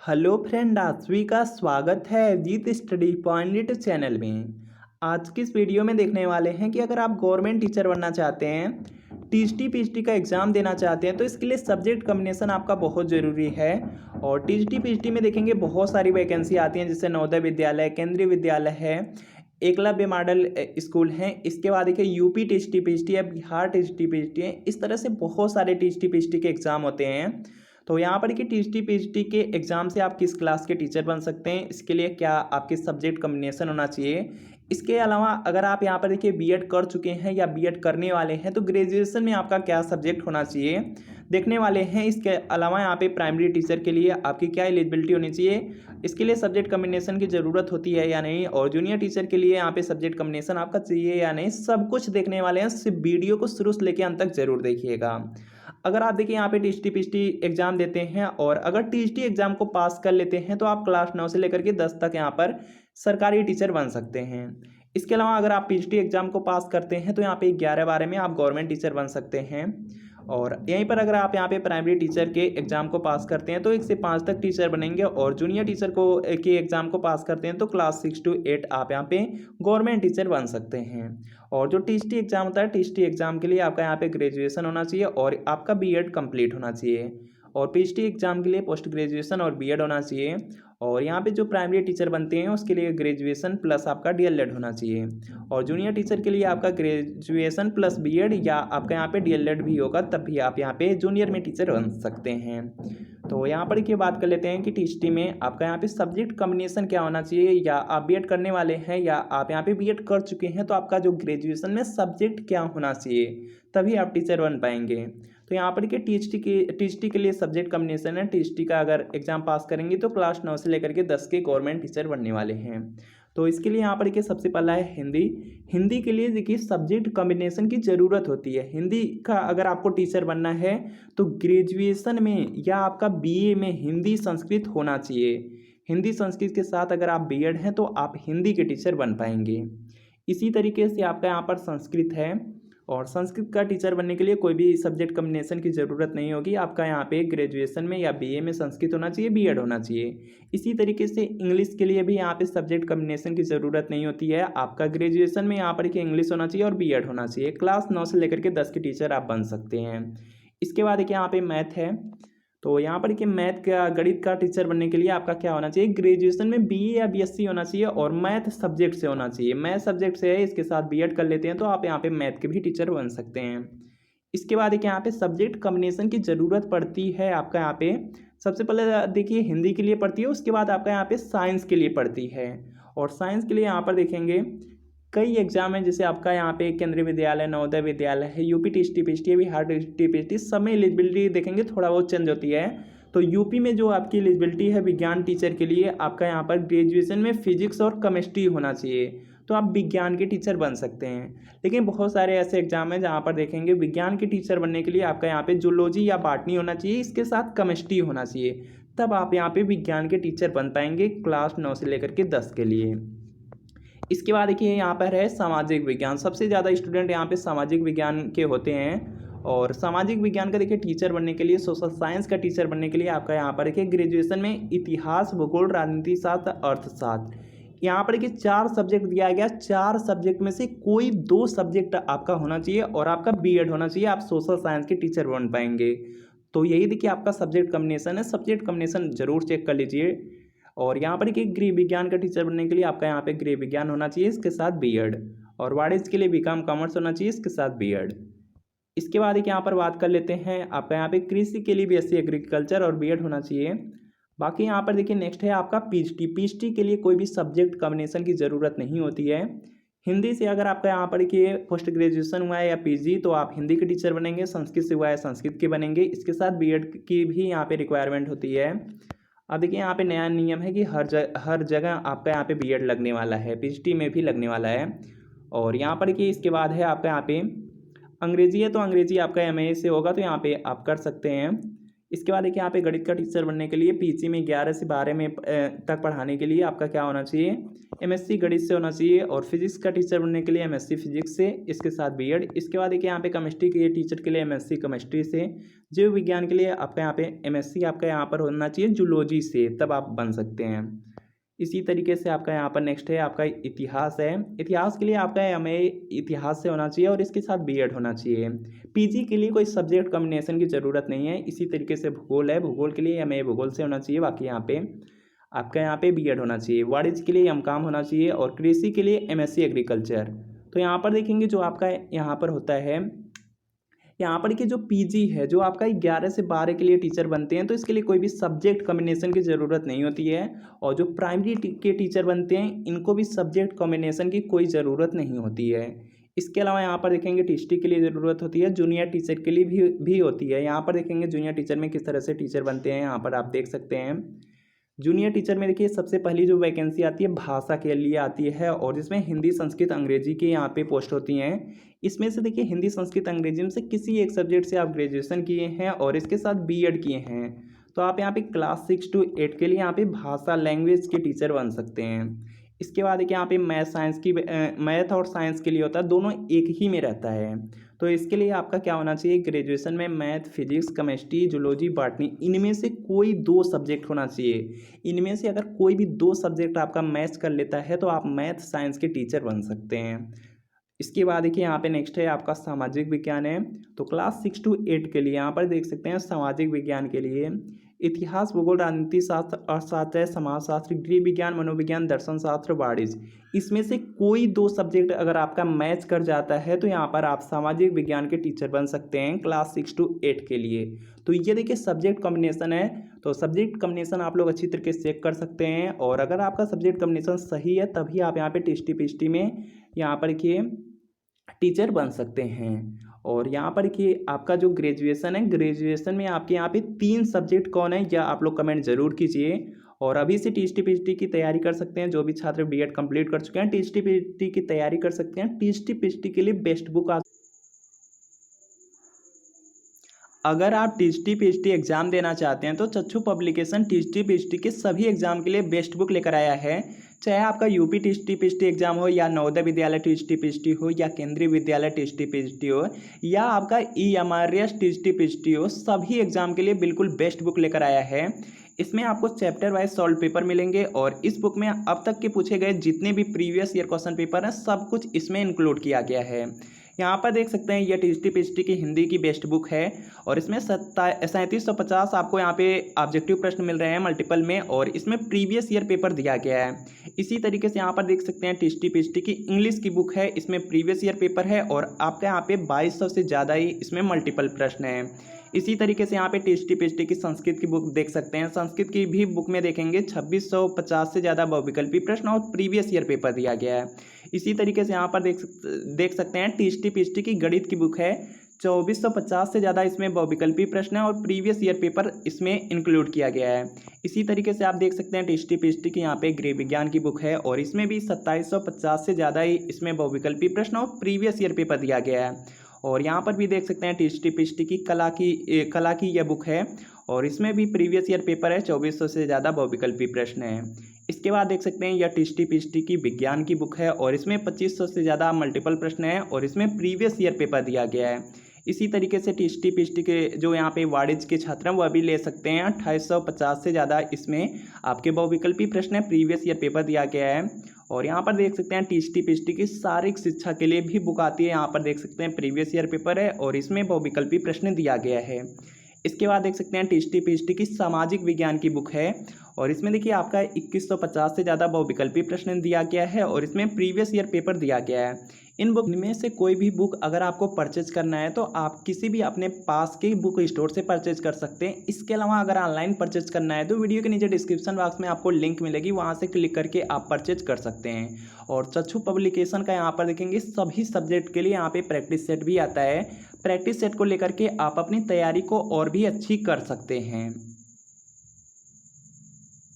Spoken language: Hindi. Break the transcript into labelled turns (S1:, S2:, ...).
S1: हेलो फ्रेंड, आप सभी का स्वागत है Ajit study point YouTube channel में। आज की इस वीडियो में देखने वाले हैं कि अगर आप गवर्नमेंट टीचर बनना चाहते हैं, टीजीटी पीजीटी का एग्ज़ाम देना चाहते हैं, तो इसके लिए सब्जेक्ट कॉम्बिनेशन आपका बहुत ज़रूरी है। और टीजीटी पीजीटी में देखेंगे बहुत सारी वैकेंसी आती हैं, जैसे नवोदय विद्यालय, केंद्रीय विद्यालय है, एकलव्य मॉडल स्कूल हैं। इसके बाद देखिए यूपी टीजीटी पीजीटी है, बिहार टीजीटी पीजीटी है। इस तरह से बहुत सारे टीजीटी पीजीटी के एग्ज़ाम होते हैं। तो यहाँ पर कि टीजीटी पीजीटी के एग्ज़ाम से आप किस क्लास के टीचर बन सकते हैं, इसके लिए क्या आपके सब्जेक्ट कॉम्बिनेशन होना चाहिए। इसके अलावा अगर आप यहाँ पर देखिए बीएड कर चुके हैं या बीएड करने वाले हैं, तो ग्रेजुएशन में आपका क्या सब्जेक्ट होना चाहिए देखने वाले हैं। इसके अलावा यहाँ पे प्राइमरी टीचर के लिए आपकी क्या एलिजिबिलिटी होनी चाहिए, इसके लिए सब्जेक्ट कॉम्बिनेशन की ज़रूरत होती है या नहीं, और जूनियर टीचर के लिए यहाँ पे सब्जेक्ट कॉम्बिनेशन आपका चाहिए या नहीं, सब कुछ देखने वाले हैं। सिर्फ वीडियो को शुरू से लेकर अंत तक जरूर देखिएगा। अगर आप देखिए यहाँ पे टीजीटी पीजीटी एग्जाम देते हैं और अगर टीजीटी एग्जाम को पास कर लेते हैं, तो आप क्लास 9 से लेकर के 10 तक यहाँ पर सरकारी टीचर बन सकते हैं। इसके अलावा अगर आप पीजीटी एग्जाम को पास करते हैं, तो यहाँ पे 11-12 में आप गवर्नमेंट टीचर बन सकते हैं। और यहीं पर अगर आप यहाँ पे प्राइमरी टीचर के एग्ज़ाम को पास करते हैं, तो 1 से 5 तक टीचर बनेंगे, और जूनियर टीचर को के एग्ज़ाम को पास करते हैं, तो क्लास 6 to 8 आप यहाँ पे गवर्नमेंट टीचर बन सकते हैं। और जो टीजीटी एग्ज़ाम होता है, टीजीटी एग्ज़ाम के लिए आपका यहाँ पे ग्रेजुएशन होना चाहिए और आपका बीएड कंप्लीट होना चाहिए। और पीजीटी एग्ज़ाम के लिए पोस्ट ग्रेजुएशन और बीएड होना चाहिए। और यहाँ पे जो प्राइमरी टीचर बनते हैं, उसके लिए ग्रेजुएशन प्लस आपका डीएलएड होना चाहिए। और जूनियर टीचर के लिए आपका ग्रेजुएशन प्लस बीएड या आपका यहाँ पे डीएलएड भी होगा, तब भी आप यहाँ पे जूनियर में टीचर बन सकते हैं। तो यहाँ पर की बात कर लेते हैं कि टीजीटी में आपका यहाँ पे सब्जेक्ट कॉम्बिनेशन क्या होना चाहिए, या आप बीएड करने वाले हैं या आप यहाँ पे बीएड कर चुके हैं, तो आपका जो ग्रेजुएशन में सब्जेक्ट क्या होना चाहिए, तभी आप टीचर बन पाएंगे। तो यहाँ पर कि टीजीटी के लिए सब्जेक्ट कॉम्बिनेशन है। टीजीटी का अगर एग्जाम पास करेंगे, तो क्लास 9 से लेकर के 10 के गवर्नमेंट टीचर बनने वाले हैं। तो इसके लिए यहाँ पर देखिए सबसे पहला है हिंदी। हिंदी के लिए देखिए सब्जेक्ट कॉम्बिनेशन की ज़रूरत होती है। हिंदी का अगर आपको टीचर बनना है, तो ग्रेजुएशन में या आपका बीए में हिंदी संस्कृत होना चाहिए। हिंदी संस्कृत के साथ अगर आप बीएड हैं, तो आप हिंदी के टीचर बन पाएंगे। इसी तरीके से आपका यहाँ पर संस्कृत है, और संस्कृत का टीचर बनने के लिए कोई भी सब्जेक्ट कॉम्बिनेशन की ज़रूरत नहीं होगी। आपका यहाँ पे ग्रेजुएशन में या बीए में संस्कृत होना चाहिए, बीएड होना चाहिए। इसी तरीके से इंग्लिश के लिए भी यहाँ पे सब्जेक्ट कॉम्बिनेशन की ज़रूरत नहीं होती है। आपका ग्रेजुएशन में यहाँ पर कि इंग्लिश होना चाहिए और बीएड होना चाहिए। क्लास 9 से लेकर के 10 के टीचर आप बन सकते हैं। इसके बाद देखिए यहाँ पे मैथ है। तो यहाँ पर कि मैथ का गणित का टीचर बनने के लिए आपका क्या होना चाहिए, ग्रेजुएशन में बीए या बीएससी होना चाहिए और मैथ सब्जेक्ट से होना चाहिए। मैथ सब्जेक्ट से है, इसके साथ बीएड कर लेते हैं, तो आप यहाँ पे मैथ के भी टीचर बन सकते हैं। इसके बाद देखिए यहाँ पे सब्जेक्ट कॉम्बिनेशन की ज़रूरत पड़ती है। आपका यहाँ पे सबसे पहले देखिए हिंदी के लिए पड़ती है, उसके बाद आपका यहाँ पे साइंस के लिए पड़ती है। और साइंस के लिए यहाँ पर देखेंगे कई एग्जाम है, जैसे आपका यहाँ पे केंद्रीय विद्यालय, नवोदय विद्यालय है, यूपी टीजीटी पीजीटी है, बिहार टीजीटी पीजीटी, सब में एलिजिबिलिटी देखेंगे थोड़ा बहुत चेंज होती है। तो यूपी में जो आपकी एलिजिबिलिटी है विज्ञान टीचर के लिए, आपका यहाँ पर ग्रेजुएशन में फिजिक्स और केमिस्ट्री होना चाहिए, तो आप विज्ञान के टीचर बन सकते हैं। लेकिन बहुत सारे ऐसे एग्जाम हैं जहाँ पर देखेंगे विज्ञान के टीचर बनने के लिए आपका यहाँ पे जूलॉजी या बॉटनी होना चाहिए, इसके साथ केमिस्ट्री होना चाहिए, तब आप यहाँ पे विज्ञान के टीचर बन पाएंगे क्लास 9 से लेकर के 10 के लिए। इसके बाद देखिए यहाँ पर है सामाजिक विज्ञान। सबसे ज़्यादा स्टूडेंट यहाँ पे सामाजिक विज्ञान के होते हैं। और सामाजिक विज्ञान का देखिए टीचर बनने के लिए, सोशल साइंस का टीचर बनने के लिए आपका यहाँ पर देखिए ग्रेजुएशन में इतिहास, भूगोल, राजनीति शास्त्र, अर्थशास्त्र, यहाँ पर देखिए 4 सब्जेक्ट दिया गया। 4 सब्जेक्ट में से कोई 2 सब्जेक्ट आपका होना चाहिए और आपका बीएड होना चाहिए, आप सोशल साइंस के टीचर बन पाएंगे। तो यही देखिए आपका सब्जेक्ट कॉम्बिनेशन है। सब्जेक्ट कॉम्बिनेशन जरूर चेक कर लीजिए। और यहाँ पर कि गृह विज्ञान का टीचर बनने के लिए आपका यहाँ पे गृह विज्ञान होना चाहिए, इसके साथ बीएड। और वाणिज्य के लिए बीकॉम कॉमर्स होना चाहिए, इसके साथ बीएड। इसके बाद एक यहाँ पर बात कर लेते हैं, आपका यहाँ पे कृषि के लिए बीएससी एग्रीकल्चर और बीएड होना चाहिए। बाकी यहाँ पर देखिए नेक्स्ट है आपका पीजीटी। पीजीटी के लिए कोई भी सब्जेक्ट कॉम्बिनेशन की ज़रूरत नहीं होती है। हिंदी से अगर आपका यहाँ पर कि पोस्ट ग्रेजुएशन हुआ है या पीजी, तो आप हिंदी के टीचर बनेंगे। संस्कृत से हुआ है, संस्कृत के बनेंगे। इसके साथ बीएड की भी यहाँ पे रिक्वायरमेंट होती है। अब देखिए यहाँ पे नया नियम है कि हर जगह आपका यहाँ पे बीएड लगने वाला है, पीजीटी में भी लगने वाला है। और यहाँ पर कि इसके बाद है आपका यहाँ पे अंग्रेजी है, तो अंग्रेजी आपका एमए से होगा, तो यहाँ पे आप कर सकते हैं। इसके बाद देखिए यहाँ पे गणित का टीचर बनने के लिए पीजी में 11 से 12 में तक पढ़ाने के लिए आपका क्या होना चाहिए, एमएससी गणित से होना चाहिए। और फिजिक्स का टीचर बनने के लिए एमएससी फिजिक्स से, इसके साथ बीएड। इसके बाद देखिए यहाँ पे केमिस्ट्री के टीचर के लिए एमएससी केमिस्ट्री से। जीव विज्ञान के लिए आपका यहाँ पे एमएससी आपका यहाँ पर होना चाहिए जूलॉजी से, तब आप बन सकते हैं। इसी तरीके से आपका यहाँ पर नेक्स्ट है आपका इतिहास है। इतिहास के लिए आपका एमए इतिहास से होना चाहिए और इसके साथ बीएड होना चाहिए। पीजी के लिए कोई सब्जेक्ट कॉम्बिनेशन की ज़रूरत नहीं है। इसी तरीके से भूगोल है, भूगोल के लिए एमए भूगोल से होना चाहिए, बाकी यहाँ पे आपका यहाँ पे बीएड होना चाहिए। वाणिज्य के लिए एमकॉम होना चाहिए और कृषि के लिए एमएससी एग्रीकल्चर। तो यहाँ पर देखेंगे जो आपका यहाँ पर होता है, यहाँ पर कि जो पीजी है जो आपका 11 से 12 के लिए टीचर बनते हैं, तो इसके लिए कोई भी सब्जेक्ट कॉम्बिनेशन की ज़रूरत नहीं होती है। और जो प्राइमरी के टीचर बनते हैं इनको भी सब्जेक्ट कॉम्बिनेशन की कोई ज़रूरत नहीं होती है। इसके अलावा यहाँ पर देखेंगे टीचर के लिए ज़रूरत होती है, जूनियर टीचर के लिए भी होती है। यहाँ पर देखेंगे जूनियर टीचर में किस तरह से टीचर बनते हैं, यहाँ पर आप देख सकते हैं। जूनियर टीचर में देखिए सबसे पहली जो वैकेंसी आती है भाषा के लिए आती है, और जिसमें हिंदी संस्कृत अंग्रेजी के यहाँ पे पोस्ट होती हैं। इसमें से देखिए हिंदी संस्कृत अंग्रेजी में से किसी एक सब्जेक्ट से आप ग्रेजुएशन किए हैं और इसके साथ बीएड किए हैं, तो आप यहाँ पे क्लास 6 to 8 के लिए यहाँ पे भाषा लैंग्वेज के टीचर बन सकते हैं। इसके बाद देखिए यहाँ पे मैथ और साइंस के लिए होता है, दोनों एक ही में रहता है। तो इसके लिए आपका क्या होना चाहिए, ग्रेजुएशन में math, physics, chemistry, zoology, botany, इनमें से कोई 2 सब्जेक्ट होना चाहिए। इनमें से अगर कोई भी 2 सब्जेक्ट आपका मैच कर लेता है तो आप मैथ साइंस के टीचर बन सकते हैं। इसके बाद देखिए यहाँ पे नेक्स्ट है आपका सामाजिक विज्ञान है। तो क्लास 6 to 8 के लिए यहाँ पर देख सकते हैं सामाजिक विज्ञान के लिए इतिहास, भूगोल, राजनीति शास्त्र, अर्थशास्त्र, समाजशास्त्र, गृह विज्ञान, मनोविज्ञान, दर्शन शास्त्र, वाणिज्य, इसमें से कोई 2 सब्जेक्ट अगर आपका मैच कर जाता है तो यहाँ पर आप सामाजिक विज्ञान के टीचर बन सकते हैं क्लास 6 to 8 के लिए। तो ये देखिए सब्जेक्ट कॉम्बिनेशन है। तो सब्जेक्ट कॉम्बिनेशन आप लोग अच्छी तरीके से चेक कर सकते हैं, और अगर आपका सब्जेक्ट कॉम्बिनेशन सही है तभी आप यहाँ पे टीएसटी पीएचडी में यहाँ पर देखिए टीचर बन सकते हैं। और यहाँ पर देखिए आपका जो ग्रेजुएशन है, ग्रेजुएशन में आपके यहाँ पे 3 सब्जेक्ट कौन है, या आप लोग कमेंट जरूर कीजिए। और अभी से टीएसटी पीएचडी की तैयारी कर सकते हैं, जो भी छात्र बीएड कंप्लीट कर चुके हैं टीएसटी पीएचडी की तैयारी कर सकते हैं। टीएसटी पीएचडी के लिए बेस्ट बुक अगर आप टीएसटी पीएचडी एग्जाम देना चाहते हैं तो चक्षु पब्लिकेशन टीएसटी पीएचडी के सभी एग्जाम के लिए बेस्ट बुक लेकर आया है। चाहे आपका यूपी टीएसटी पीएचडी एग्जाम हो, या नवोदय विद्यालय टीएसटी पीएचडी हो, या केंद्रीय विद्यालय टीएसटी पीएचडी हो, या आपका ईएमआरएस टीएसटी पीएचडी हो, सभी एग्जाम के लिए बिल्कुल बेस्ट बुक लेकर आया है। इसमें आपको चैप्टर वाइज सॉल्व पेपर मिलेंगे, और इस बुक में अब तक के पूछे गए जितने भी प्रीवियस ईयर क्वेश्चन पेपर हैं सब कुछ इसमें इंक्लूड किया गया है। यहाँ पर देख सकते हैं यह टीएसटी पीएचडी की हिंदी की बेस्ट बुक है, और इसमें 3750 आपको यहाँ पे ऑब्जेक्टिव प्रश्न मिल रहे हैं मल्टीपल में, और इसमें प्रीवियस ईयर पेपर दिया गया है। इसी तरीके से यहाँ पर देख सकते हैं टीएसटी पीएचडी की इंग्लिश की बुक है, इसमें प्रीवियस ईयर पेपर है, और आपका यहाँ पे 2200 से ज़्यादा ही इसमें मल्टीपल प्रश्न है। इसी तरीके से यहाँ पे टीएसटी पीएचडी की संस्कृत की बुक देख सकते हैं। संस्कृत की भी बुक में देखेंगे 2650 से ज़्यादा बहुविकल्पी प्रश्न और प्रीवियस ईयर पेपर दिया गया है। इसी तरीके से यहाँ पर देख सकते हैं टीएसटी पीएचडी की गणित की बुक है, 2450 से ज़्यादा इसमें बहुविकल्पी प्रश्न है और प्रीवियस ईयर पेपर इसमें इंक्लूड किया गया है। इसी तरीके से आप देख सकते हैं टीएसटी पीएचडी की यहाँ पे गृह विज्ञान की बुक है, और इसमें भी 2750 से ज़्यादा ही इसमें बहुविकल्पी प्रश्न और प्रीवियस ईयर पेपर दिया गया है। और यहाँ पर भी देख सकते हैं टीएसटी पीएचडी की कला की यह बुक है, और इसमें भी प्रीवियस ईयर पेपर है, 2400 से ज़्यादा बहुविकल्पी प्रश्न है। इसके बाद देख सकते हैं यह टीएसटी पीएचडी की विज्ञान की बुक है, और इसमें 2500 से ज़्यादा मल्टीपल प्रश्न है, और इसमें प्रीवियस ईयर पेपर दिया गया है। इसी तरीके से टीएसटी पीएचडी के जो यहाँ पे वाणिज्य के छात्र हैं वह भी ले सकते हैं, 2850 से ज़्यादा इसमें आपके बहुविकल्पी प्रश्न है, प्रीवियस ईयर पेपर दिया गया है। और यहाँ पर देख सकते हैं टीएसटी पीएचडी की शारीरिक शिक्षा के लिए भी बुक आती है, यहाँ पर देख सकते हैं प्रीवियस ईयर पेपर है, और इसमें बहुविकल्पी प्रश्न दिया गया है। इसके बाद देख सकते हैं टीएसटी पीएचडी की सामाजिक विज्ञान की बुक है, और इसमें देखिए आपका 2150 से ज़्यादा बहुविकल्पी प्रश्न दिया गया है, और इसमें प्रीवियस ईयर पेपर दिया गया है। इन बुक में से कोई भी बुक अगर आपको परचेज करना है तो आप किसी भी अपने पास के बुक स्टोर से परचेज कर सकते हैं। इसके अलावा अगर ऑनलाइन परचेज करना है तो वीडियो के नीचे डिस्क्रिप्शन बॉक्स में आपको लिंक मिलेगी, वहां से क्लिक करके आप परचेज कर सकते हैं। और चक्षु पब्लिकेशन का यहाँ पर देखेंगे सभी सब्जेक्ट के लिए यहाँ पे प्रैक्टिस सेट भी आता है। प्रैक्टिस सेट को लेकर के आप अपनी तैयारी को और भी अच्छी कर सकते हैं।